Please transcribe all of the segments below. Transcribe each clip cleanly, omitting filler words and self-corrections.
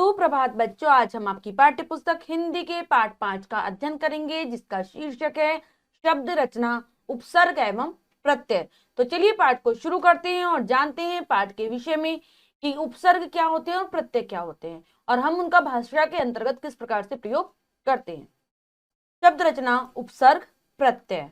सुप्रभात बच्चों, आज हम आपकी पाठ्य पुस्तक हिंदी के पाठ 5 का अध्ययन करेंगे, जिसका शीर्षक है शब्द रचना, उपसर्ग एवं प्रत्यय। तो चलिए पाठ को शुरू करते हैं और जानते हैं पाठ के विषय में कि उपसर्ग क्या होते हैं और प्रत्यय क्या होते हैं और हम उनका भाषा के अंतर्गत किस प्रकार से प्रयोग करते हैं। शब्द रचना, उपसर्ग, प्रत्यय।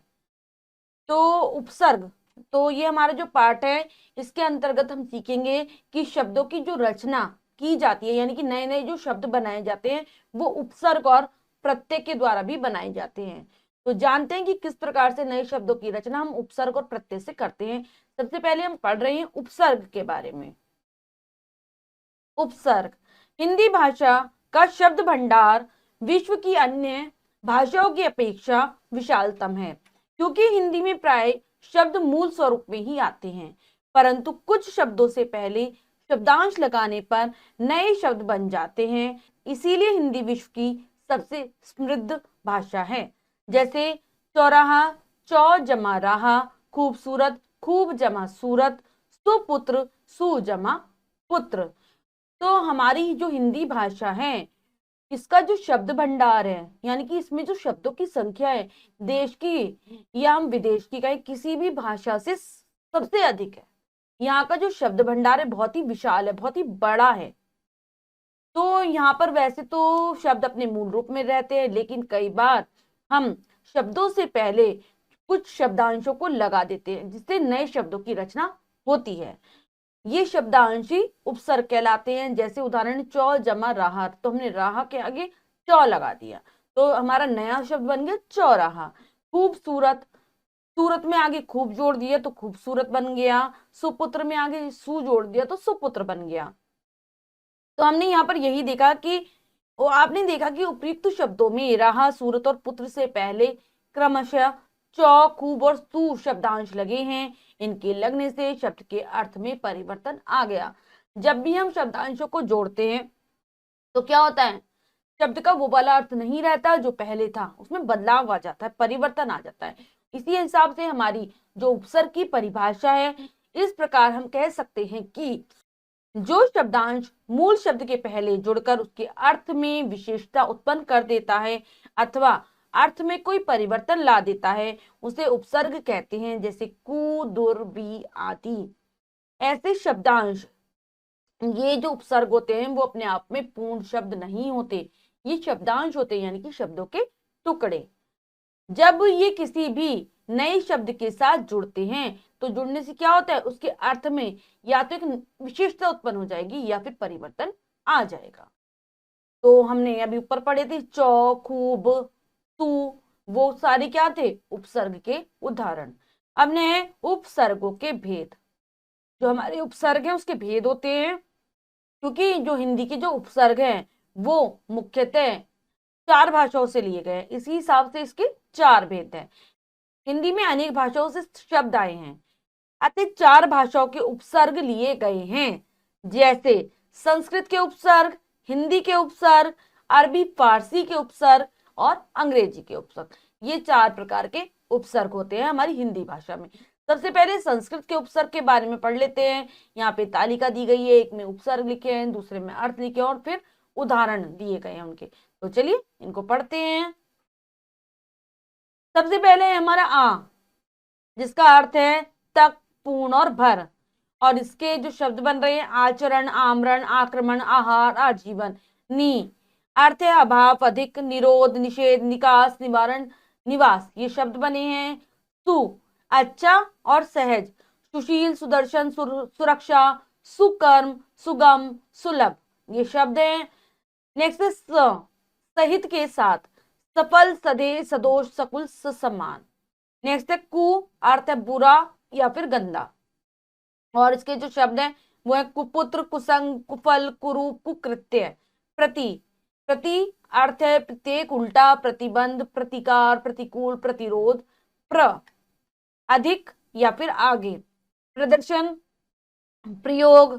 तो उपसर्ग, तो ये हमारा जो पाठ है इसके अंतर्गत हम सीखेंगे कि शब्दों की जो रचना की जाती है, यानी कि नए नए जो शब्द बनाए जाते हैं वो उपसर्ग और प्रत्यय के द्वारा भी बनाए जाते हैं। तो जानते हैं कि किस प्रकार से नए शब्दों की रचना हम उपसर्ग और प्रत्यय से करते हैं। सबसे पहले हम पढ़ रहे हैं उपसर्ग के बारे में। उपसर्ग हिंदी भाषा का शब्द भंडार विश्व की अन्य भाषाओं की अपेक्षा विशालतम है, क्योंकि हिंदी में प्राय शब्द मूल स्वरूप में ही आते हैं, परंतु कुछ शब्दों से पहले शब्दांश लगाने पर नए शब्द बन जाते हैं। इसीलिए हिंदी विश्व की सबसे समृद्ध भाषा है। जैसे चौराहा, चौ जमा राहा, खूबसूरत, खूब जमा सूरत, सुपुत्र, सु जमा पुत्र। तो हमारी जो हिंदी भाषा है इसका जो शब्द भंडार है, यानी कि इसमें जो शब्दों की संख्या है, देश की या हम विदेश की कहें, किसी भी भाषा से सबसे अधिक है। यहाँ का जो शब्द भंडार है बहुत ही विशाल है, बहुत ही बड़ा है। तो यहाँ पर वैसे तो शब्द अपने मूल रूप में रहते हैं, लेकिन कई बार हम शब्दों से पहले कुछ शब्दांशों को लगा देते हैं, जिससे नए शब्दों की रचना होती है। ये शब्दांश ही उपसर्ग कहलाते हैं। जैसे उदाहरण चौ जमा राहा, तो हमने राहा के आगे चौ लगा दिया तो हमारा नया शब्द बन गया चौराहा। खूबसूरत, सूरत में आगे खूब जोड़ दिया तो खूबसूरत बन गया। सुपुत्र में आगे सु जोड़ दिया तो सुपुत्र बन गया। तो हमने यहाँ पर यही देखा कि वो आपने देखा कि उपयुक्त शब्दों में राहा, सूरत और पुत्र से पहले क्रमशः चौ, खूब और सु शब्दांश लगे हैं। इनके लगने से शब्द के अर्थ में परिवर्तन आ गया। जब भी हम शब्दांशों को जोड़ते हैं तो क्या होता है, शब्द का वो वाला अर्थ नहीं रहता जो पहले था, उसमें बदलाव आ जाता है, परिवर्तन आ जाता है। इसी हिसाब से हमारी जो उपसर्ग की परिभाषा है, इस प्रकार हम कह सकते हैं कि जो शब्दांश मूल शब्द के पहले जुड़कर उसके अर्थ में विशेषता उत्पन्न कर देता है अथवा अर्थ में कोई परिवर्तन ला देता है, उसे उपसर्ग कहते हैं। जैसे कु, दुर, बी आदि ऐसे शब्दांश, ये जो उपसर्ग होते हैं वो अपने आप में पूर्ण शब्द नहीं होते, ये शब्दांश होते हैं, यानी कि शब्दों के टुकड़े। जब ये किसी भी नए शब्द के साथ जुड़ते हैं तो जुड़ने से क्या होता है, उसके अर्थ में या तो एक विशेषता उत्पन्न हो जाएगी या फिर परिवर्तन आ जाएगा। तो हमने अभी ऊपर पढ़े थे चौ, खूब, तू, वो सारे क्या थे, उपसर्ग के उदाहरण। अब ने उपसर्गों के भेद। जो हमारे उपसर्ग हैं उसके भेद होते हैं, क्योंकि जो हिंदी के जो उपसर्ग हैं वो मुख्यतः 4 भाषाओं से लिए गए हैं, इसी हिसाब से इसके 4 भेद हैं। हिंदी में अनेक भाषाओं से शब्द आए हैं, अतः 4 भाषाओं के उपसर्ग लिए गए हैं। जैसे संस्कृत के उपसर्ग, हिंदी के उपसर्ग, अरबी फारसी के उपसर्ग और अंग्रेजी के उपसर्ग। ये 4 प्रकार के उपसर्ग होते हैं हमारी हिंदी भाषा में। सबसे पहले संस्कृत के उपसर्ग के बारे में पढ़ लेते हैं। यहाँ पे तालिका दी गई है, एक में उपसर्ग लिखे हैं, दूसरे में अर्थ लिखे हैं और फिर उदाहरण दिए गए हैं उनके। तो चलिए इनको पढ़ते हैं। सबसे पहले है हमारा आ, जिसका अर्थ है तक, पूर्ण और भर। और इसके जो शब्द बन रहे हैं आचरण, आमरण, आक्रमण, आहार, आजीवन। नी अर्थ है अभाव, अधिक, निरोध, निषेध, निकास, निवारण, निवास। ये शब्द बने हैं। सु अच्छा और सहज, सुशील, सुदर्शन, सुरक्षा, सुकर्म, सुगम, सुलभ। ये शब्द हैं। नेक्स्ट है सहित के साथ, सफल, सधे, सदोष, सकुल, ससम्मान। नेक्स्ट है कु, अर्थ है बुरा या फिर गंदा। और इसके जो शब्द हैं वो है कुपुत्र, कुसंग, कुफल, कुरूप, कुकृत्य। प्रति, प्रति अर्थ है प्रत्येक, उल्टा, प्रतिबंध, प्रतिकार, प्रतिकूल, प्रतिरोध। प्र अधिक या फिर आगे। प्रदर्शन, प्रयोग,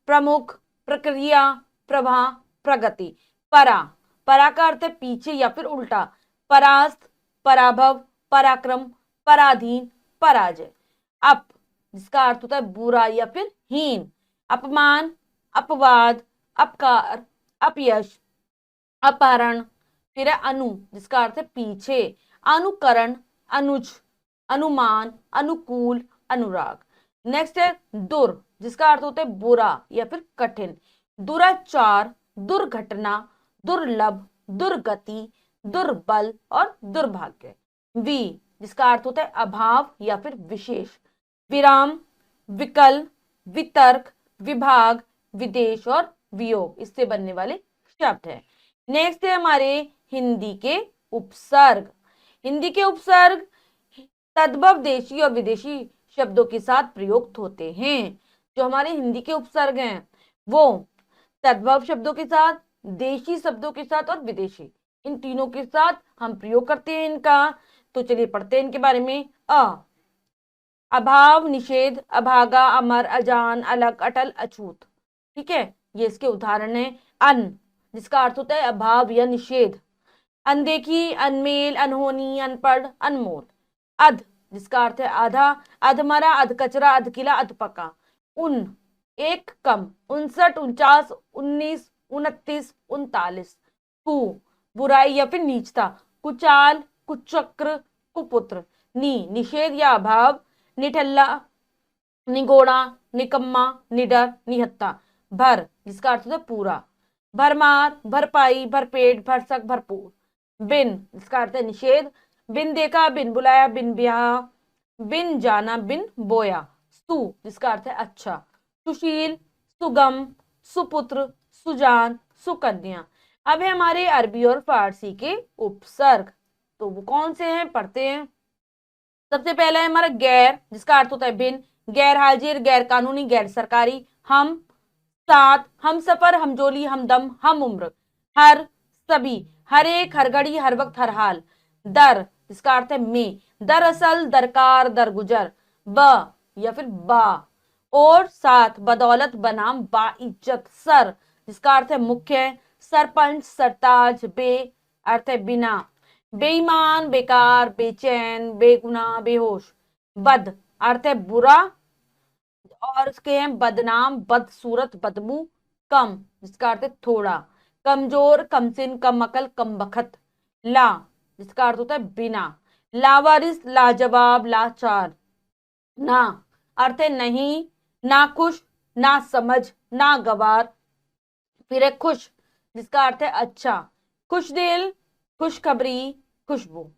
प्रमुख, प्रक्रिया, प्रभा, प्रगति। परा, परा का अर्थ है पीछे या फिर उल्टा। परास्त, पराभव, पराक्रम, पराधीन, पराजय। अप, जिसका अर्थ होता है बुरा या फिर हीन। अपमान, अपवाद, अपकार, अपयश, अपहरण, फिर है अनु जिसका अर्थ है पीछे, अनुकरण, अनुज, अनुमान, अनुकूल, अनुराग। नेक्स्ट है दुर जिसका अर्थ होता है बुरा या फिर कठिन, दुराचार, दुर्घटना, दुर्लभ, दुर्गति, दुर्बल और दुर्भाग्य। वी जिसका अर्थ होता है अभाव या फिर विशेष, विराम, विकल, वितर्क, विभाग, विदेश और वियोग, इससे बनने वाले शब्द है। नेक्स्ट है हमारे हिंदी के उपसर्ग। हिंदी के उपसर्ग तद्भव देशी और विदेशी शब्दों के साथ प्रयुक्त होते हैं। जो हमारे हिंदी के उपसर्ग हैं वो तद्भव शब्दों के साथ, देशी शब्दों के साथ और विदेशी, इन तीनों के साथ हम प्रयोग करते हैं इनका। तो चलिए पढ़ते हैं इनके बारे में। अभाव, निषेध, अभागा, अमर, अजान, अलग, अटल, अछूत। ठीक है, ये इसके उदाहरण है। अन जिसका अर्थ होता है अभाव या निषेध, अनदेखी, अनमेल, अनहोनी, अनपढ़, अनमोल। अध जिसका अर्थ है आधा, अधमरा, अधकचरा, अधकिला, अधपका। उन एक कम, 59, 49, 19, 29, 39। कु बुराई या फिर नीचता, कुचाल, कुचक्र, कुपुत्र। नी निषेध या अभाव, निठल्ला, निगोड़ा, निकम्मा, निडर, निहत्ता। भर जिसका अर्थ है पूरा, भरमार, भरपाई, भरपेट, भरसक, भरपूर। बिन जिसका अर्थ है निषेध, बिन देखा, बिन बुलाया, बिन ब्याह, बिन जाना, बिन बोया। सु जिसका अर्थ है अच्छा, सुशील, सुगम, सुपुत्र, सुजान, सुकन्या। अब है हमारे अरबी और फारसी के उपसर्ग। तो वो कौन से हैं पढ़ते हैं। सबसे पहला है हमारा गैर जिसका अर्थ होता है भिन्न, गैर हाजिर, गैर कानूनी, गैर सरकारी। हम, साथ, हम सफर, हमजोली, हमदम, हम उम्र। हर, सभी, हर एक, हर घड़ी, हर वक्त, हर हाल। दर जिसका अर्थ है में, दरअसल, दरकार, दरगुजर। ब या फिर बा, और साथ, बदौलत, बनाम, बाइज्जत। सर जिसका अर्थ है मुख्य, सरपंच, सरताज। बे अर्थ है बिना, बेईमान, बेकार, बेचैन, बेगुनाह, बेहोश। बद अर्थ है बुरा, और उसके हैं बदनाम, बदसूरत, बदबू। कम जिसका अर्थ है थोड़ा, कमजोर, कमसिन, कम अकल, कम बखत। ला जिसका अर्थ होता है बिना, लावारिस, लाजवाब, लाचार। ना अर्थ है नहीं, ना खुश, ना समझ, ना गवार। फिर है खुश जिसका अर्थ है अच्छा, खुश दिल, खुशखबरी, खुशबू।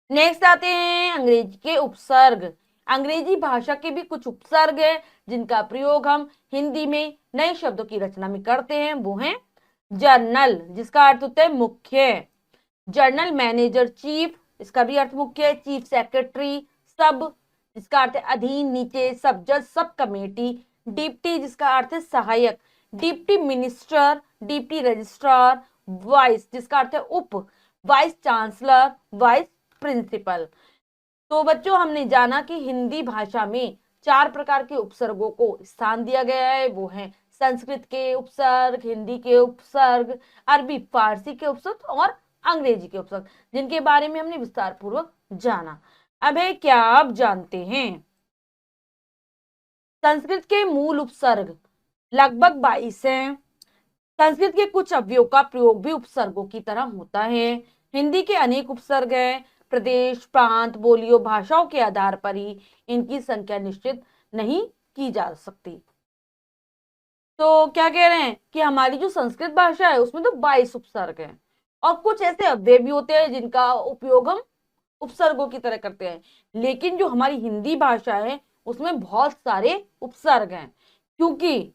नेक्स्ट आते हैं अंग्रेजी के उपसर्ग। अंग्रेजी भाषा के भी कुछ उपसर्ग है जिनका प्रयोग हम हिंदी में नए शब्दों की रचना में करते हैं। वो हैं जर्नल जिसका अर्थ होता है मुख्य, जर्नल मैनेजर, चीफ इसका भी अर्थ मुख्य है, चीफ सेक्रेटरी, सब जिसका अर्थ है अधीन, नीचे, सब जज, सब कमेटी। डिप्टी जिसका अर्थ है सहायक, deputy minister, deputy registrar. Vice जिसका अर्थ है उप, वाइस चांसलर, वाइस प्रिंसिपल। तो बच्चों हमने जाना कि हिंदी भाषा में 4 प्रकार के उपसर्गों को स्थान दिया गया है। वो है संस्कृत के उपसर्ग, हिंदी के उपसर्ग, अरबी फारसी के उपसर्ग और अंग्रेजी के उपसर्ग, जिनके बारे में हमने विस्तार पूर्वक जाना। अब है क्या आप जानते हैं संस्कृत के मूल उपसर्ग लगभग 22 हैं। संस्कृत के कुछ अवयवों का प्रयोग भी उपसर्गों की तरह होता है। हिंदी के अनेक उपसर्ग हैं। प्रदेश, प्रांत, बोलियों, भाषाओं के आधार पर ही इनकी संख्या निश्चित नहीं की जा सकती। तो क्या कह रहे हैं कि हमारी जो संस्कृत भाषा है उसमें तो 22 उपसर्ग हैं और कुछ ऐसे अव्यय भी होते हैं जिनका उपयोग हम उपसर्गों की तरह करते हैं। लेकिन जो हमारी हिंदी भाषा है उसमें बहुत सारे उपसर्ग हैं, क्योंकि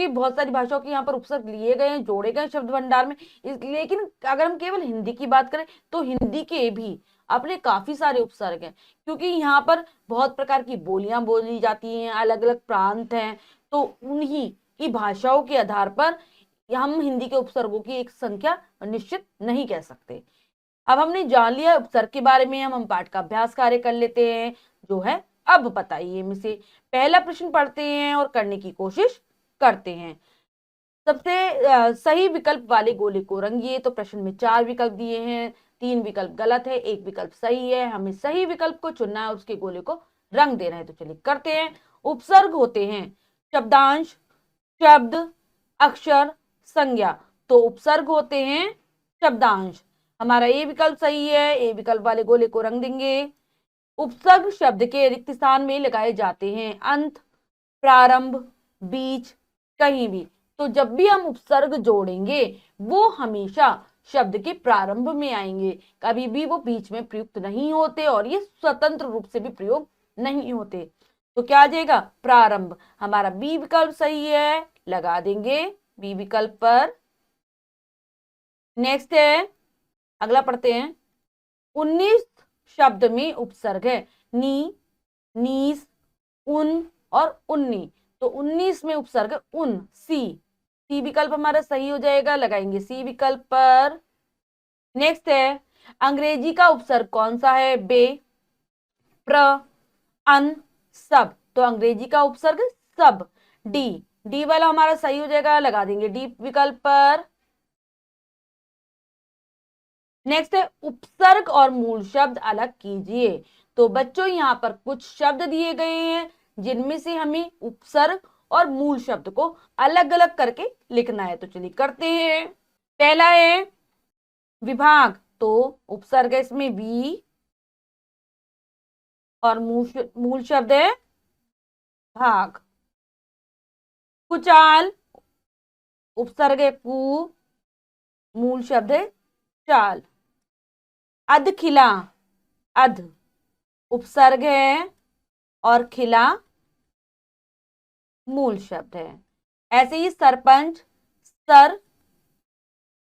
बहुत सारी भाषाओं के यहाँ पर उपसर्ग लिए गए हैं, जोड़े गए शब्द भंडार में। लेकिन अगर हम केवल हिंदी की बात करें तो हिंदी के भी अपने काफी सारे उपसर्ग हैं, क्योंकि यहाँ पर बहुत प्रकार की बोलियां बोली जाती हैं, अलग अलग प्रांत हैं। तो उन्हीं की भाषाओं के आधार पर हम हिंदी के उपसर्गों की एक संख्या निश्चित नहीं कह सकते। अब हमने जान लिया उपसर्ग के बारे में, हम पाठ का अभ्यास कार्य कर लेते हैं जो है अब बताइए में से पहला प्रश्न पढ़ते हैं और करने की कोशिश करते हैं। सबसे सही विकल्प वाले गोले को रंगिए। तो प्रश्न में 4 विकल्प दिए हैं, 3 विकल्प गलत है, 1 विकल्प सही है। हमें सही विकल्प को चुनना है और उसके गोले को रंग देना है। तो चलिए करते हैं। उपसर्ग होते हैं शब्दांश, शब्द, अक्षर, संज्ञा। तो उपसर्ग होते हैं शब्दांश। हमारा ए विकल्प सही है। ए विकल्प वाले गोले को रंग देंगे। उपसर्ग शब्द के रिक्त स्थान में लगाए जाते हैं, अंत, प्रारंभ, बीच, कहीं भी। तो जब भी हम उपसर्ग जोड़ेंगे वो हमेशा शब्द के प्रारंभ में आएंगे, कभी भी वो बीच में प्रयुक्त नहीं होते और ये स्वतंत्र रूप से भी प्रयोग नहीं होते। तो क्या आ जाएगा? प्रारंभ। हमारा बी विकल्प सही है, लगा देंगे बी विकल्प पर। नेक्स्ट है, अगला पढ़ते हैं। 19 शब्द में उपसर्ग है, नी, नीस, उन और उन्नी। तो 19 में उपसर्ग उन, सी विकल्प हमारा सही हो जाएगा, लगाएंगे सी विकल्प पर। नेक्स्ट है, अंग्रेजी का उपसर्ग कौन सा है? बे, प्र, अन, सब। तो अंग्रेजी का उपसर्ग सब, डी वाला हमारा सही हो जाएगा, लगा देंगे डी विकल्प पर। नेक्स्ट है, उपसर्ग और मूल शब्द अलग कीजिए। तो बच्चों यहाँ पर कुछ शब्द दिए गए हैं जिनमें से हमें उपसर्ग और मूल शब्द को अलग अलग करके लिखना है। तो चलिए करते हैं। पहला है विभाग, तो उपसर्ग है इसमें वी और मूल शब्द है भाग। कुचाल, उपसर्ग है कु, मूल शब्द है चाल। अधखिला, अध उपसर्ग है और खिला मूल शब्द है। ऐसे ही सरपंच, सर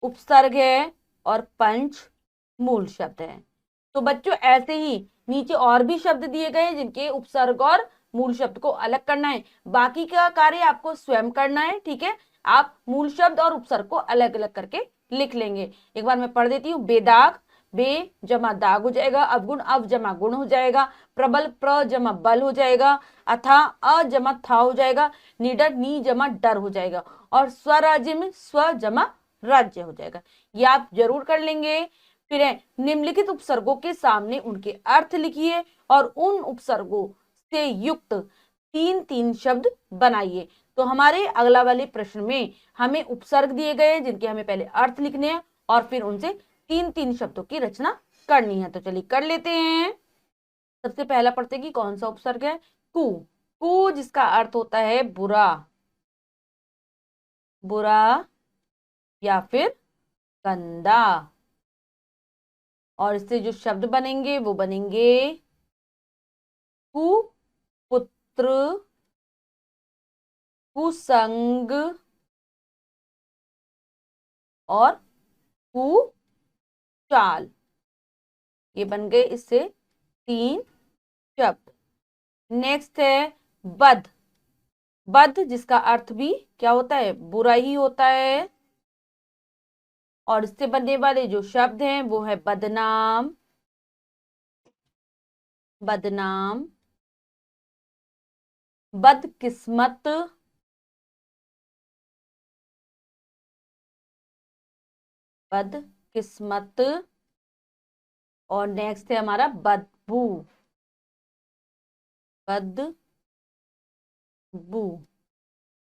उपसर्ग है और पंच मूल शब्द है। तो बच्चों ऐसे ही नीचे और भी शब्द दिए गए जिनके उपसर्ग और मूल शब्द को अलग करना है। बाकी का कार्य आपको स्वयं करना है, ठीक है। आप मूल शब्द और उपसर्ग को अलग अलग करके लिख लेंगे। एक बार मैं पढ़ देती हूँ। बेदाग, बे जमा दाग हो जाएगा। अवगुण, अव जमा गुण हो जाएगा। प्रबल, प्र जमा बल हो जाएगा। अथा, अ जमा था हो जाएगा। निडर, नी जमा डर हो जाएगा। और स्वराज्य में स्व जमा राज्य हो जाएगा। ये आप जरूर कर लेंगे। फिर है, निम्नलिखित उपसर्गों के सामने उनके अर्थ लिखिए और उन उपसर्गों से युक्त 3-3 शब्द बनाइए। तो हमारे अगला वाले प्रश्न में हमें उपसर्ग दिए गए हैं जिनके हमें पहले अर्थ लिखने हैं और फिर उनसे 3-3 शब्दों की रचना करनी है। तो चलिए कर लेते हैं। सबसे पहला पढ़ते कि कौन सा उपसर्ग है? कु। कु जिसका अर्थ होता है बुरा, बुरा या फिर गंदा। और इससे जो शब्द बनेंगे वो बनेंगे कुपुत्र, कुसंग और कुचाल। ये बन गए इससे 3 शब्द। नेक्स्ट है बद। बद जिसका अर्थ भी क्या होता है? बुरा ही होता है। और इससे बनने वाले जो शब्द हैं वो है बदनाम, बदनाम, बदकिस्मत, बदकिस्मत। और नेक्स्ट है हमारा बदबू, बदबू।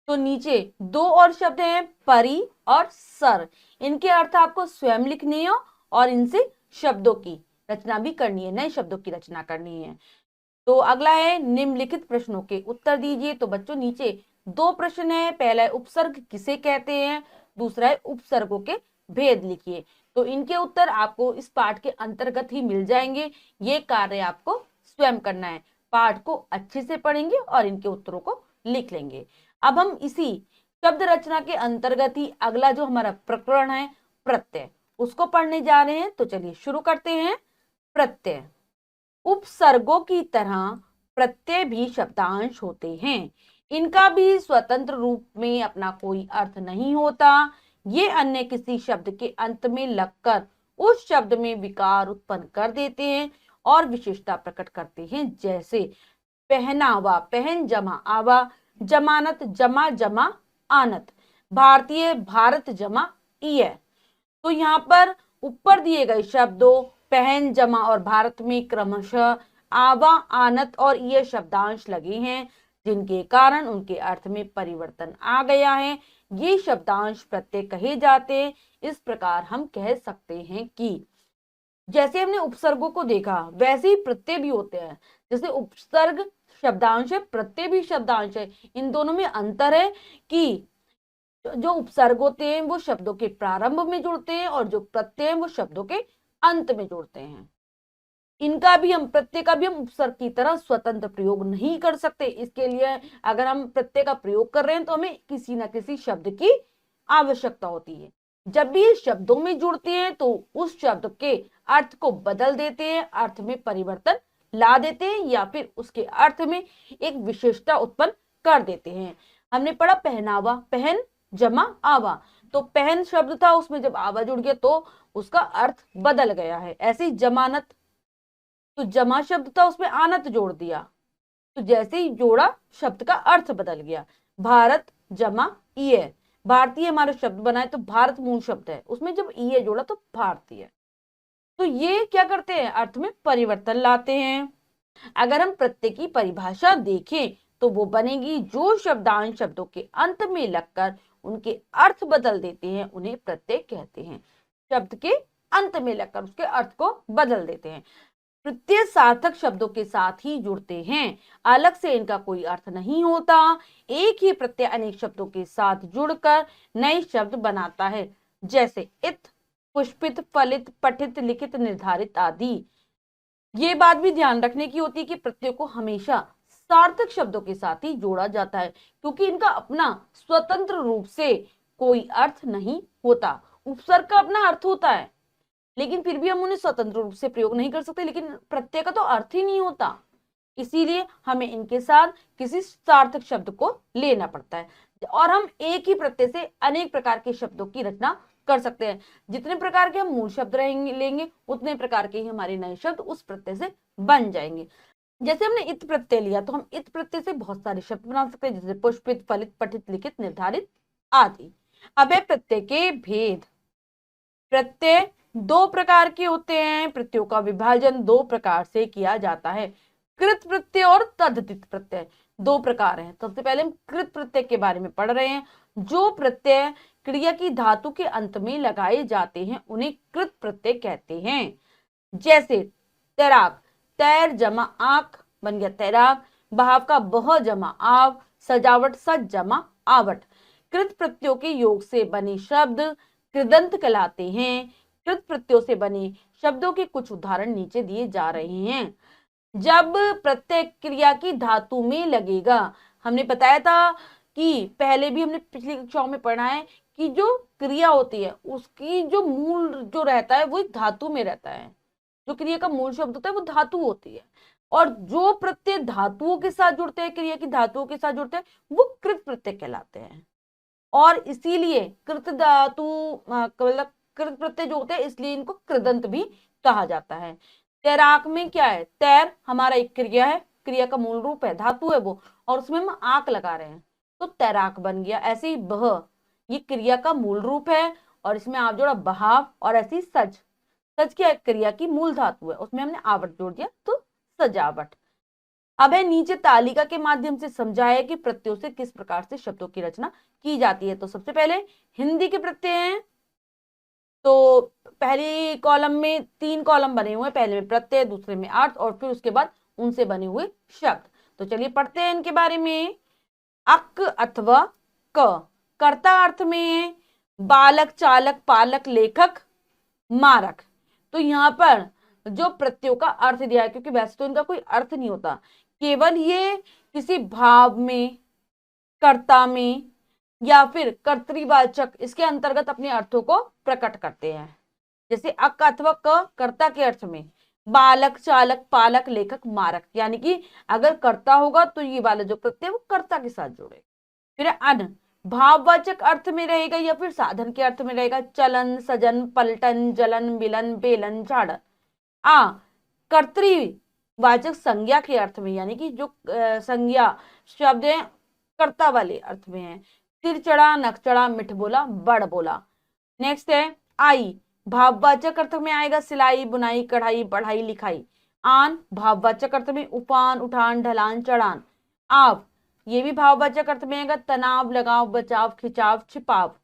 तो नीचे 2 और शब्द हैं परी और सर। इनके अर्थ आपको स्वयं लिखने हो और इनसे शब्दों की रचना भी करनी है, नए शब्दों की रचना करनी है। तो अगला है निम्नलिखित प्रश्नों के उत्तर दीजिए। तो बच्चों नीचे 2 प्रश्न है। पहला है उपसर्ग किसे कहते हैं, दूसरा है उपसर्गों के भेद लिखिए। तो इनके उत्तर आपको इस पाठ के अंतर्गत ही मिल जाएंगे। ये कार्य आपको स्वयं करना है। पाठ को अच्छे से पढ़ेंगे और इनके उत्तरों को लिख लेंगे। अब हम इसी शब्द रचना के अंतर्गत ही अगला जो हमारा प्रकरण है प्रत्यय, उसको पढ़ने जा रहे हैं। तो चलिए शुरू करते हैं। प्रत्यय। उपसर्गों की तरह प्रत्यय भी शब्दांश होते हैं। इनका भी स्वतंत्र रूप में अपना कोई अर्थ नहीं होता। ये अन्य किसी शब्द के अंत में लगकर उस शब्द में विकार उत्पन्न कर देते हैं और विशेषता प्रकट करते हैं। जैसे पहनावा, पहन जमा आवा, जमानत जमा जमा आनत, भारतीय भारत जमा ईय। तो यहाँ पर ऊपर दिए गए शब्दों पहन जमा और भारत में क्रमशः आवा, आनत और ये शब्दांश लगे हैं जिनके कारण उनके अर्थ में परिवर्तन आ गया है। ये शब्दांश प्रत्यय कहे जाते हैं। इस प्रकार हम कह सकते हैं कि जैसे हमने उपसर्गों को देखा वैसे ही प्रत्यय भी होते हैं। जैसे उपसर्ग शब्दांश है, प्रत्यय भी शब्दांश है। इन दोनों में अंतर है कि जो उपसर्ग होते हैं वो शब्दों के प्रारंभ में जुड़ते हैं और जो प्रत्यय हैं वो शब्दों के अंत में जुड़ते हैं। इनका भी हम प्रत्यय का भी हम उपसर्ग की तरह स्वतंत्र प्रयोग नहीं कर सकते। इसके लिए अगर हम प्रत्यय का प्रयोग कर रहे हैं तो हमें किसी ना किसी शब्द की आवश्यकता होती है। जब भी शब्दों में जुड़ते हैं तो उस शब्द के अर्थ को बदल देते हैं, अर्थ में परिवर्तन ला देते हैं या फिर उसके अर्थ में एक विशेषता उत्पन्न कर देते हैं। हमने पढ़ा पहनावा, पहन जमा आवा, तो पहन शब्द था उसमें जब आवा जुड़ गया तो उसका अर्थ बदल गया है। ऐसे ही जमानत, तो जमा शब्द था उसमें आनत जोड़ दिया, तो जैसे ही जोड़ा शब्द का अर्थ बदल गया। भारत जमा ईय, भारतीय हमारा शब्द बना है तो भारत मूल शब्द है, उसमें जब ईय जोड़ा तो भारतीय। तो ये क्या करते हैं, अर्थ में परिवर्तन लाते हैं। अगर हम प्रत्यय की परिभाषा देखें तो वो बनेगी जो शब्दांश शब्दों के अंत में लगकर उनके अर्थ बदल देते हैं उन्हें प्रत्यय कहते हैं। शब्द के अंत में लगकर उसके अर्थ को बदल देते हैं। प्रत्यय सार्थक शब्दों के साथ ही जुड़ते हैं, अलग से इनका कोई अर्थ नहीं होता। एक ही प्रत्यय अनेक शब्दों के साथ जुड़कर नए शब्द बनाता है, जैसे इत, पुष्पित, फलित, पठित, लिखित, निर्धारित आदि। ये बात भी ध्यान रखने की होती है कि प्रत्यय को हमेशा सार्थक शब्दों के साथ ही जोड़ा जाता है, क्योंकि इनका अपना स्वतंत्र रूप से कोई अर्थ नहीं होता। उपसर्ग का अपना अर्थ होता है लेकिन फिर भी हम उन्हें स्वतंत्र रूप से प्रयोग नहीं कर सकते, लेकिन प्रत्यय का तो अर्थ ही नहीं होता, इसीलिए हमें इनके साथ किसी सार्थक शब्द को लेना पड़ता है। और हम एक ही प्रत्यय से अनेक प्रकार के शब्दों की रचना कर सकते हैं। जितने प्रकार के हम मूल शब्द रहेंगे लेंगे उतने प्रकार के ही हमारे नए शब्द उस प्रत्यय से बन जाएंगे। जैसे हमने इत प्रत्यय लिया तो हम इत प्रत्यय से बहुत सारे शब्द बना सकते हैं, जैसे पुष्पित, फलित, पठित, लिखित, निर्धारित आदि। अब है प्रत्यय के भेद। प्रत्यय दो प्रकार के होते हैं, प्रत्ययों का विभाजन दो प्रकार से किया जाता है, कृत प्रत्यय और तद्धित प्रत्यय। दो प्रकार हैं। सबसे पहले हम कृत प्रत्यय के बारे में पढ़ रहे हैं। जो प्रत्यय क्रिया की धातु के अंत में लगाए जाते हैं उन्हें कृत प्रत्यय कहते हैं। जैसे तैराक, तैर जमा आंख बन गया तैराक। बहाव का बह जमा आव, सजावट सज जमा आवट। कृत प्रत्ययों के योग से बने शब्द कृदंत कहलाते हैं। कृत प्रत्ययों से बने शब्दों के कुछ उदाहरण नीचे दिए जा रहे हैं। जब प्रत्यय क्रिया की धातु में लगेगा, हमने बताया था कि पहले भी हमने पिछली कक्षाओं में पढ़ा है कि जो क्रिया होती है उसकी जो मूल जो रहता है वो एक धातु में रहता है। जो क्रिया का मूल शब्द होता है वो धातु होती है, और जो प्रत्यय धातुओं के साथ जुड़ते हैं, क्रिया की धातुओं के साथ जुड़ते हैं, वो कृत प्रत्यय कहलाते हैं। और इसीलिए कृत धातु मतलब कृत प्रत्यय जो होते हैं इसलिए इनको कृदंत भी कहा जाता है। तैराक में क्या है, तैर हमारा एक क्रिया है, क्रिया का मूल रूप है, धातु है वो, और उसमें हम आंख लगा रहे हैं तो तैराक बन गया। ऐसे ही बह, ये क्रिया का मूल रूप है और इसमें आप जोड़ा बहाव, और ऐसे ही सज, सज क्या क्रिया की मूल धातु है उसमें हमने आवट जोड़ दिया तो सजावट। अब है नीचे तालिका के माध्यम से समझाया कि प्रत्ययों से किस प्रकार से शब्दों की रचना की जाती है। तो सबसे पहले हिंदी के प्रत्यय हैं, तो पहली कॉलम में 3 कॉलम बने हुए हैं, पहले में प्रत्यय, दूसरे में अर्थ और फिर उसके बाद उनसे बने हुए शब्द। तो चलिए पढ़ते हैं इनके बारे में। अक अथवा क कर्ता अर्थ में बालक, चालक, पालक, लेखक, मारक। तो यहाँ पर जो प्रत्ययों का अर्थ दिया है, क्योंकि वैसे तो इनका कोई अर्थ नहीं होता, केवल ये किसी भाव में, कर्ता में या फिर कर्तृवाचक इसके अंतर्गत अपने अर्थों को प्रकट करते हैं। जैसे अक अथवा क कर्ता के अर्थ में, बालक, चालक, पालक, लेखक, मारक, यानी कि अगर कर्ता होगा तो ये वाला जो प्रत्यय वो कर्ता के साथ जुड़े। फिर अन भाववाचक अर्थ में रहेगा या फिर साधन के अर्थ में रहेगा, चलन, सजन, पलटन, जलन, मिलन, बेलन, झाड़न। आ कर्तृवाचक संज्ञा के अर्थ में, यानी कि जो संज्ञा शब्द है कर्ता वाले अर्थ में है। सिर चढ़ा, नख चढ़ा, मिठ बोला, बड़ बोला। नेक्स्ट है आई भाववाचक अर्थ में आएगा, सिलाई, बुनाई, कढ़ाई, पढ़ाई, लिखाई। आन भाववाचक अर्थ में उफान, उठान, ढलान, चढ़ान। आप ये भी भाववाचक अर्थ में आएगा, तनाव, लगाव, बचाव, खिंचाव, छिपाव।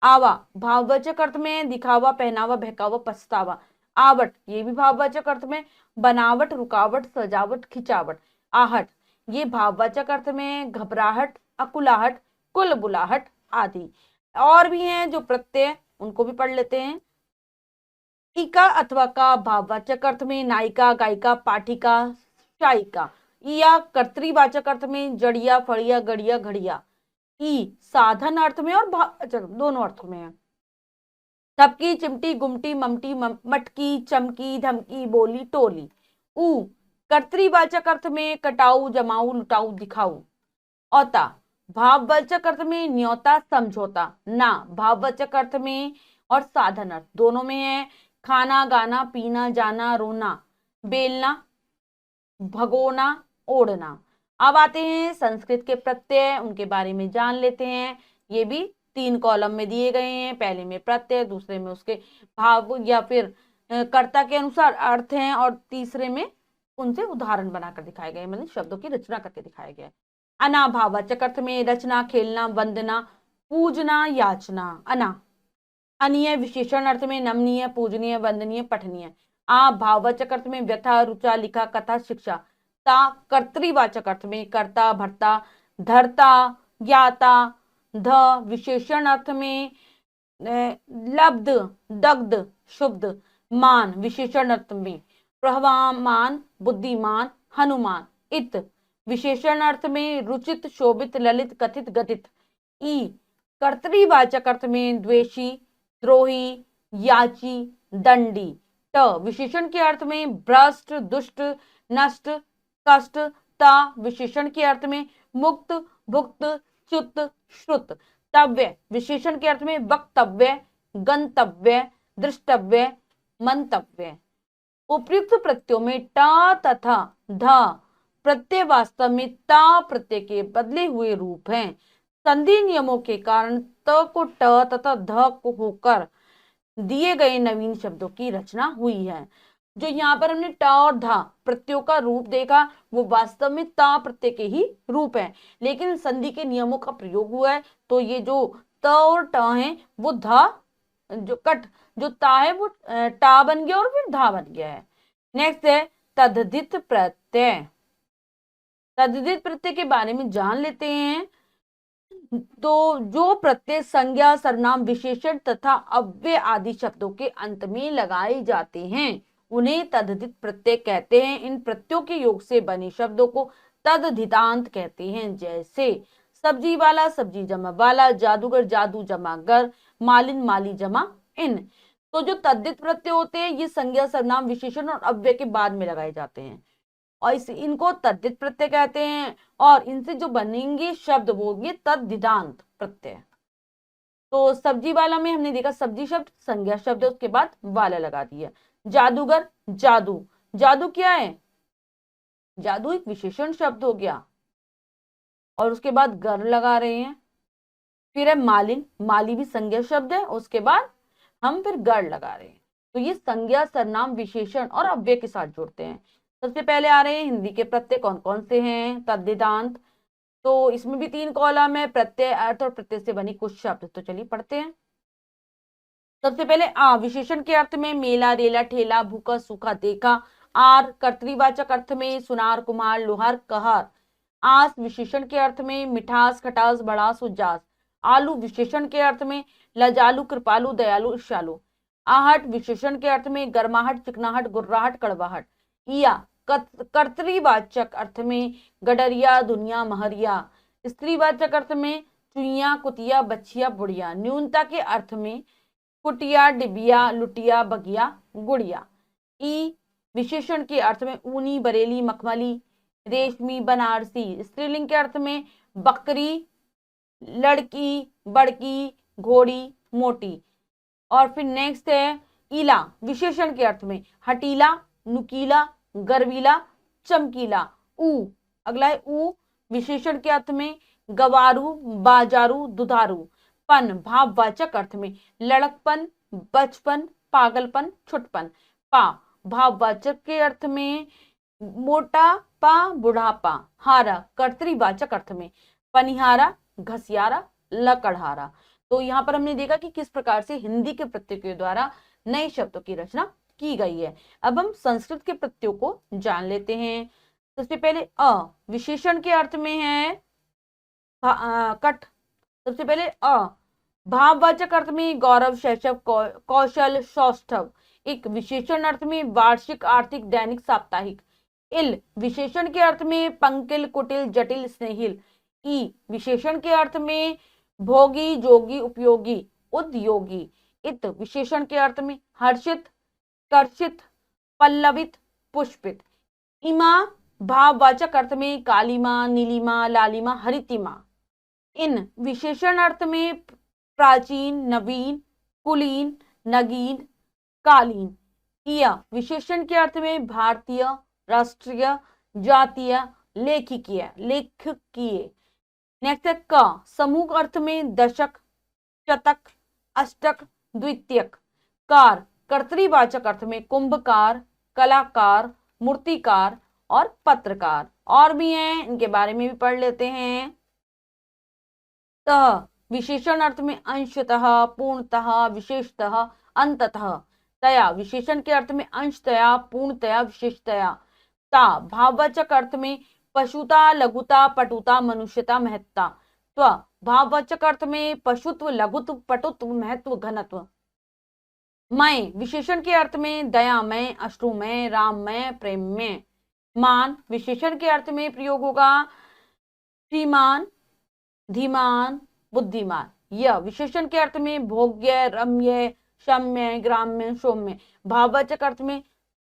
आवा भाववाचक अर्थ में दिखावा, पहनावा, बहकावा, पछतावा। आवट ये भी भाववाचक अर्थ में बनावट, रुकावट, सजावट, खिंचावट। आहट ये भाववाचक अर्थ में घबराहट, अकुलाहट, कुलबुलाहट आदि। और भी हैं जो प्रत्यय, उनको भी पढ़ लेते हैं। इका अथवा का भाववाचक अर्थ में नायिका, गायिका, पाठिका, शायिका। या कर्तृवाचक अर्थ में जड़िया, फड़िया, गड़िया, घड़िया। ई साधन अर्थ में और भाववाचक दोनों अर्थों में है। थपकी, चिमटी, गुमटी, ममटी, मटकी, चमकी, धमकी, बोली, टोली। ऊ कर्तृवाचक अर्थ में कटाऊ, जमाऊ, लुटाऊ, दिखाऊ। औता भाववाचक अर्थ में न्योता, समझौता। ना भाववाचक अर्थ में और साधन अर्थ दोनों में है। खाना, गाना, पीना, जाना, रोना। बेलना, भगोना, ओढ़ना। अब आते हैं संस्कृत के प्रत्यय, उनके बारे में जान लेते हैं। ये भी 3 कॉलम में दिए गए हैं। पहले में प्रत्यय, दूसरे में उसके भाव या फिर कर्ता के अनुसार अर्थ हैं, और तीसरे में उनसे उदाहरण बनाकर दिखाए गए, मतलब शब्दों की रचना करके दिखाया गया है। अनाभाववाचक अर्थ में रचना, खेलना, वंदना, पूजना, याचना। अना अनीय विशेषण अर्थ में नमनीय, पूजनीय, वंदनीय, पठनीय। आ भाववाचक अर्थ में व्यथा, रुचा, लिखा, कथा, शिक्षा। ता कर्तृवाचक अर्थ में कर्ता, भर्ता, धर्ता, ज्ञाता। ध विशेषण अर्थ में लब्ध, दग्ध, शुद्ध। मान विशेषण अर्थ में प्रभावान, बुद्धिमान, हनुमान। इत विशेषण अर्थ में रुचित, शोभित, ललित, कथित, गतित। ई कर्तृवाचक अर्थ में द्वेषी, द्रोही, याची, दंडी। ट विशेषण के अर्थ में भ्रष्ट, दुष्ट, नष्ट, कष्ट। ता विशेषण के अर्थ में मुक्त, भुक्त, च्युत, श्रुत। तव्य विशेषण के अर्थ में वक्तव्य, गंतव्य, दृष्टव्य, मंतव्य। उपयुक्त प्रत्ययों में टा तथा ध प्रत्यय वास्तव में ता प्रत्यय के बदले हुए रूप हैं। संधि नियमों के कारण त को ट तथा ध को होकर दिए गए नवीन शब्दों की रचना हुई है। जो यहाँ पर हमने ट और धा प्रत्ययों का रूप देखा, वो वास्तव में ता प्रत्यय के ही रूप है, लेकिन संधि के नियमों का प्रयोग हुआ है, तो ये जो त और ट है वो धा, जो ता है वो टा बन गया और फिर धा बन गया है। नेक्स्ट है तद्धित प्रत्यय। तद्धित प्रत्यय के बारे में जान लेते हैं। तो जो प्रत्यय संज्ञा, सर्वनाम, विशेषण तथा अव्यय आदि शब्दों के अंत में लगाए जाते हैं, उन्हें तद्धित प्रत्यय कहते हैं। इन प्रत्ययों के योग से बने शब्दों को तद्धितांत कहते हैं। जैसे सब्जी वाला, सब्जी जमा वाला, जादूगर, जादू जमा गर, मालिन, माली जमा इन। तो जो तद्धित प्रत्यय होते हैं ये संज्ञा, सर्वनाम, विशेषण और अव्यय के बाद में लगाए जाते हैं, और इनको तद्धित प्रत्यय कहते हैं। और इनसे जो बनेंगे शब्द वो होंगे तद्धितांत प्रत्यय। तो सब्जी वाला में हमने देखा सब्जी शब्द संज्ञा शब्द है, उसके बाद वाला लगा दिया। जादूगर, जादू, जादू क्या है? जादू एक विशेषण शब्द हो गया, और उसके बाद गर लगा रहे हैं। फिर है मालिन, माली भी संज्ञा शब्द है, उसके बाद हम फिर गर लगा रहे हैं। तो ये संज्ञा, सर्वनाम, विशेषण और अव्यय के साथ जोड़ते हैं। सबसे पहले आ रहे हैं हिंदी के प्रत्यय कौन कौन से हैं। तद्धितांत, तो इसमें भी 3 कॉलम है, प्रत्यय, अर्थ और प्रत्यय से बनी कुछ शब्द। तो चलिए पढ़ते हैं। सबसे पहले आ विशेषण के अर्थ में मेला, रेला, ठेला, भूखा, सूखा, देखा। आर कर्तृवाचक अर्थ में सुनार, कुम्हार, लोहार, कहर। आस विशेषण के अर्थ में मिठास, खटास, बड़ास, उजास। आलू विशेषण के अर्थ में लजालू, कृपालु, दयालु, ईर्ष्यालु। आहट विशेषण के अर्थ में गर्माहट, चिकनाहट, गुर्राहट, कड़वाहट। इया कर्तृवाचक अर्थ में गडरिया, दुनिया, महरिया। स्त्रीवाचक अर्थ में चुईया, कुतिया, बच्चिया, बुढ़िया। न्यूनता के अर्थ में कुटिया, डिबिया, लुटिया, बगिया, गुड़िया। ई विशेषण के अर्थ में ऊनी, बरेली, मखमली, रेशमी, बनारसी। स्त्रीलिंग के अर्थ में बकरी, लड़की, बड़की, घोड़ी, मोटी। और फिर नेक्स्ट है इला विशेषण के अर्थ में हटीला, नुकीला, गर्वीला, चमकीला। ऊ अगला है ऊ विशेषण के अर्थ में गवारू, बाजारू, दुधारू। पन भाववाचक अर्थ में लड़कपन, बचपन, पागलपन, छुटपन। पा भाववाचक के अर्थ में मोटापा, बुढ़ापा। हारा कर्तरीवाचक अर्थ में, पनिहारा, घसियारा, लकड़हारा। तो यहाँ पर हमने देखा कि किस प्रकार से हिंदी के प्रत्ययों के द्वारा नए शब्दों की रचना की गई है। अब हम संस्कृत के प्रत्ययों को जान लेते हैं। सबसे पहले अ विशेषण के अर्थ में है कट। सबसे पहले अ भाववाचक अर्थ में गौरव, शैशव, कौशल, सौष्ठव। एक विशेषण अर्थ में वार्षिक, आर्थिक, दैनिक, साप्ताहिक। इल विशेषण के अर्थ में पंकिल, कुटिल, जटिल, स्नेहिल। ई विशेषण के अर्थ में भोगी, जोगी, उपयोगी, उद्योगी। इत विशेषण के अर्थ में हर्षित, कर्षित, पल्लवित, पुष्पित। इमा भाववाचक अर्थ में कालीमा, नीलिमा, लालिमा, हरितिमा। इन विशेषण अर्थ में प्राचीन, नवीन, कुलीन, नगीन, कालीन। यह विशेषण के अर्थ में भारतीय, राष्ट्रीय, जातीय, लेखिकीय, लेखकीय। नेक्स्ट है क समूह अर्थ में दशक, शतक, अष्टक, द्वितीयक। कार कर्तरीवाचक अर्थ में कुंभकार, कलाकार, मूर्तिकार और पत्रकार। और भी हैं, इनके बारे में भी पढ़ लेते हैं। तः विशेषण अर्थ में अंशतः, पूर्णतः, विशेषतः, अंततः। तया विशेषण के अर्थ में अंशतया, पूर्णतया, विशेषतया। ता भाववाचक अर्थ में पशुता, लघुता, पटुता, मनुष्यता, महत्ता। त्व भाववाचक अर्थ में पशुत्व, लघुत्व, पटुत्व, महत्व, घनत्व। मैं विशेषण के अर्थ में दयामय, अश्रुमय, राममय, प्रेममय। मान विशेषण के अर्थ में प्रयोग होगा श्रीमान, धीमान, बुद्धिमान। यह विशेषण के अर्थ में भोग्य, रम्य, शम्य, ग्राम्य, सौम्य। भाववाचक अर्थ में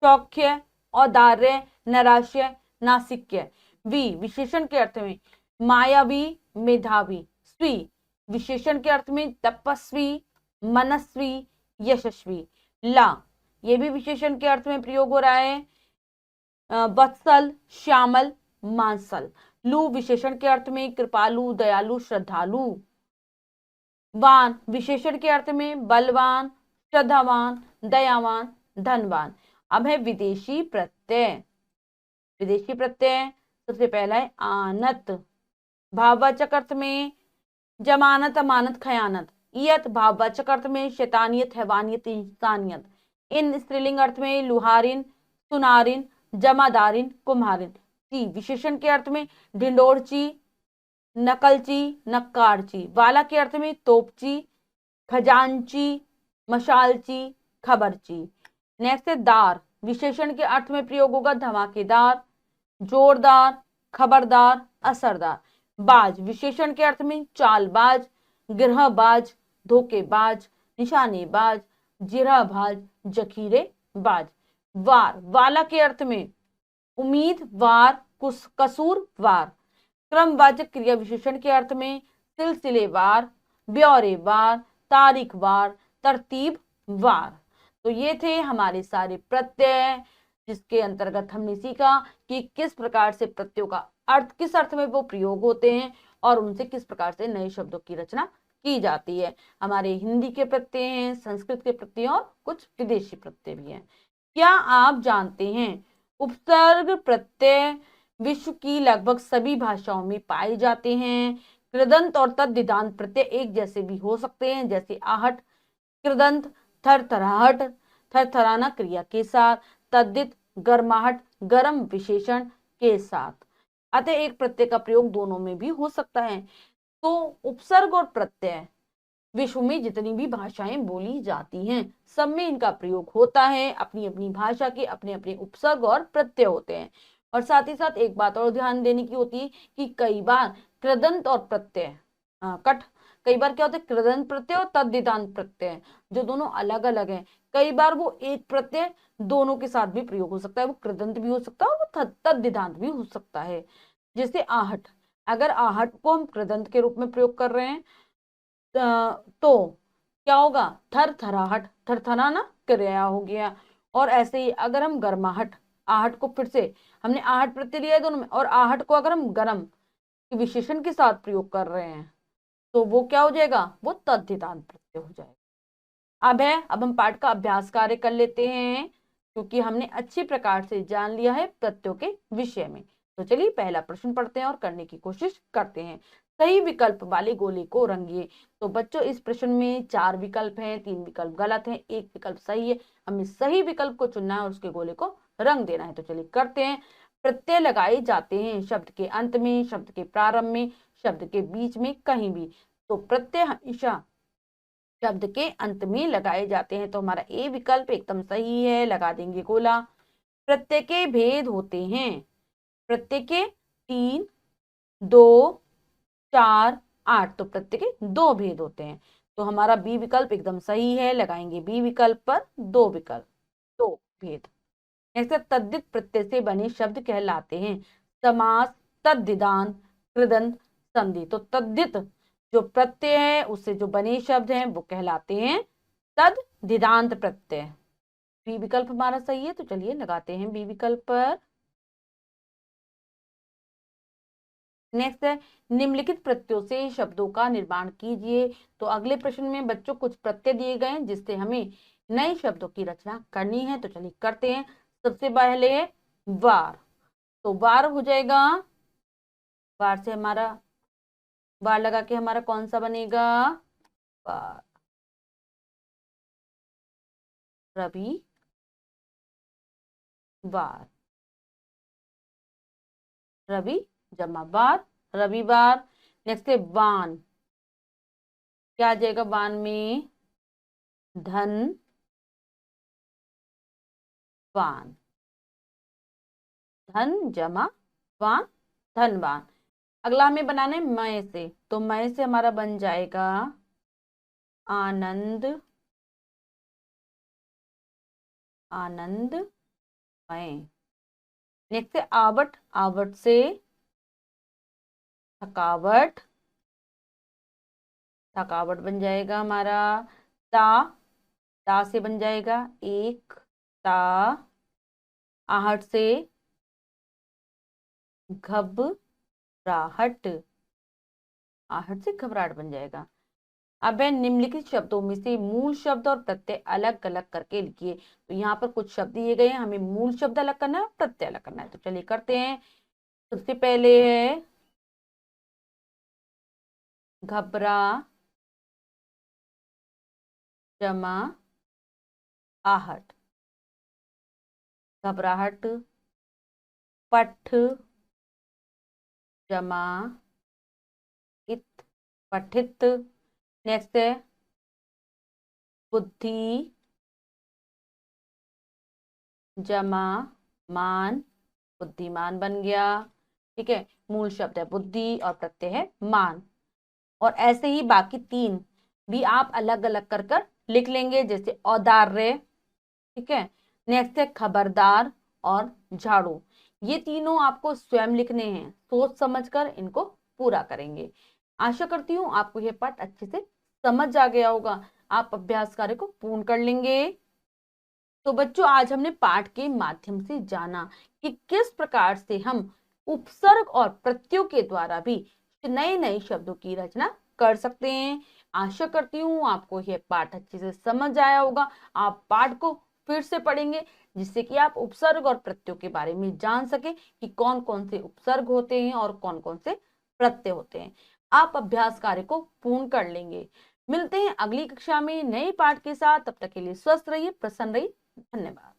सौख्य, औदार्य, नैराश्य, नासिक्य। वी विशेषण के अर्थ में मायावी, मेधावी। स्वी विशेषण के अर्थ में तपस्वी, मनस्वी, यशस्वी। ला ये भी विशेषण के अर्थ में प्रयोग हो रहा है वत्सल, श्यामल, मांसल। लू विशेषण के अर्थ में कृपालु, दयालु, श्रद्धालु। वान विशेषण के अर्थ में बलवान, श्रद्धावान, दयावान, धनवान। अब है विदेशी प्रत्यय। विदेशी प्रत्यय सबसे पहला है आनत। भाववाचक अर्थ में जमानत, अमानत, खयानत। इयत भाववाचक अर्थ में शैतानियत, हैवानियत, इंसानियत। इन स्त्रीलिंग अर्थ में लुहारिन, सुनारिन, जमादारिन, कुम्हारिन। ची विशेषण के अर्थ में ढिंडोरची, नकलची, नक्कारची। वाला के अर्थ में तोपची, खजांची, मशालची, खबरची। नेक्स्ट है दार विशेषण के अर्थ में प्रयोग होगा धमाकेदार, जोरदार, खबरदार, असरदार। बाज विशेषण के अर्थ में चालबाज, गिरहबाज, धोखेबाज, निशानेबाज, जिरहबाज, जखीरेबाज। वार वाला के अर्थ में उम्मीदवार, कसूरवार। क्रमवाचक क्रिया विशेषण के अर्थ में सिलसिलेवार, ब्यौरेवार, तारीखवार, तरतीबवार। तो ये थे हमारे सारे प्रत्यय, जिसके अंतर्गत हमने सीखा कि किस प्रकार से प्रत्ययों का अर्थ किस अर्थ में वो प्रयोग होते हैं और उनसे किस प्रकार से नए शब्दों की रचना की जाती है। हमारे हिंदी के प्रत्यय हैं, संस्कृत के प्रत्यय और कुछ विदेशी प्रत्यय भी हैं। क्या आप जानते हैं उपसर्ग प्रत्यय विश्व की लगभग सभी भाषाओं में पाए जाते हैं। कृदंत और तद्धितांत प्रत्यय एक जैसे भी हो सकते हैं, जैसे आहट, कृदंत थरथराहट, थरथराना क्रिया के साथ, तद्धित गर्माहट, गर्म विशेषण के साथ। अतः एक प्रत्यय का प्रयोग दोनों में भी हो सकता है। तो उपसर्ग और प्रत्यय विश्व में जितनी भी भाषाएं बोली जाती हैं सब में इनका प्रयोग होता है। अपनी अपनी भाषा के अपने अपने उपसर्ग और प्रत्यय होते हैं। और साथ ही साथ एक बात और ध्यान देने की होती है कि कई बार कृदंत और प्रत्यय कई बार क्या होता है कृदंत प्रत्यय और तद्धितांत प्रत्यय जो दोनों अलग अलग हैं, कई बार वो एक प्रत्यय दोनों के साथ भी प्रयोग हो सकता है। वो कृदंत भी हो सकता है और वो तद्धितांत भी हो सकता है। जैसे आहट, अगर आहट को हम कृदंत के रूप में प्रयोग कर रहे हैं तो क्या होगा थरथराहट, थरथराना क्रिया हो गया। और ऐसे ही अगर हम गर्माहट, आहट को फिर से हमने आहट प्रत्यय लिया है दोनों में, और आहट को अगर हम गर्म विशेषण के साथ प्रयोग कर रहे हैं तो वो क्या हो जाएगा, वो तद्धितांत प्रत्यय हो जाएगा। अब हम पाठ का अभ्यास कार्य कर लेते हैं। क्योंकि हमने अच्छी प्रकार से जान लिया है प्रत्ययों के विषय में। तो चलिए पहला प्रश्न पढ़ते हैं और करने की कोशिश करते हैं। सही विकल्प वाले गोले को रंगिए। तो बच्चों इस प्रश्न में 4 विकल्प हैं, 3 विकल्प गलत हैं, 1 विकल्प सही है। हमें सही विकल्प को चुनना है और उसके गोले को रंग देना है। तो चलिए करते हैं। प्रत्यय लगाए जाते हैं शब्द के अंत में, शब्द के प्रारंभ में, शब्द के बीच में, कहीं भी। तो प्रत्यय हमेशा शब्द के अंत में लगाए जाते हैं। तो हमारा ए विकल्प एकदम सही है, लगा देंगे गोला। प्रत्यय के भेद होते हैं। प्रत्यय के 3, 2, 4, 8। तो प्रत्यय के 2 भेद होते हैं। तो हमारा बी विकल्प एकदम सही है, लगाएंगे बी विकल्प पर 2 विकल्प, 2 भेद। ऐसे तद्धित प्रत्यय से बने शब्द कहलाते हैं समास, तद्धितांत, कृदंत, संधि। तो तद्धित जो प्रत्यय है उससे जो बने शब्द हैं वो कहलाते हैं तद्धितांत प्रत्यय। बी विकल्प हमारा सही है। तो चलिए लगाते हैं बी विकल्प पर। नेक्स्ट है निम्नलिखित प्रत्ययों से शब्दों का निर्माण कीजिए। तो अगले प्रश्न में बच्चों कुछ प्रत्यय दिए गए हैं जिससे हमें नए शब्दों की रचना करनी है। तो चलिए करते हैं। सबसे पहले वार। तो वार हो जाएगा, वार से हमारा वार लगा के हमारा कौन सा बनेगा? वार, रवि वार, रवि जमा वार, रविवार। नेक्स्ट है वान। क्या आ जाएगा वान में? धन वान, धन जमा वान, धनवान। अगला हमें बनाना है मय से। तो मय से हमारा बन जाएगा आनंद, आनंदमय। नेक्स्ट है आवट। आवट से थकावट, थकावट बन जाएगा हमारा। ता, ता से बन जाएगा एक ता। आहट से घबराहट, आहट से घबराहट बन जाएगा। अब है निम्नलिखित शब्दों में से मूल शब्द और प्रत्यय अलग अलग करके लिखिए। तो यहाँ पर कुछ शब्द दिए गए हैं, हमें मूल शब्द अलग करना है, प्रत्यय अलग करना है। तो चलिए करते हैं। सबसे पहले है घबरा जमा आहट, घबराहट। पठ जमा इत, पठित। नेक्स्ट है बुद्धि जमा मान, बुद्धिमान बन गया। ठीक है, मूल शब्द है बुद्धि और प्रत्यय है मान। और ऐसे ही बाकी 3 भी आप अलग अलग कर कर लिख लेंगे, जैसे औदार्य। ठीक है, नेक्स्ट है खबरदार और झाड़ू। ये तीनों आपको स्वयं लिखने हैं, सोच समझकर इनको पूरा करेंगे। आशा करती हूँ आपको यह पाठ अच्छे से समझ आ गया होगा। आप अभ्यास कार्य को पूर्ण कर लेंगे। तो बच्चों आज हमने पाठ के माध्यम से जाना कि किस प्रकार से हम उपसर्ग और प्रत्ययों के द्वारा भी नए नए शब्दों की रचना कर सकते हैं। आशा करती हूँ आपको यह पाठ अच्छे से समझ आया होगा। आप पाठ को फिर से पढ़ेंगे जिससे कि आप उपसर्ग और प्रत्ययों के बारे में जान सके कि कौन कौन से उपसर्ग होते हैं और कौन कौन से प्रत्यय होते हैं। आप अभ्यास कार्य को पूर्ण कर लेंगे। मिलते हैं अगली कक्षा में नए पाठ के साथ। तब तक के लिए स्वस्थ रहिए, प्रसन्न रहिए। धन्यवाद।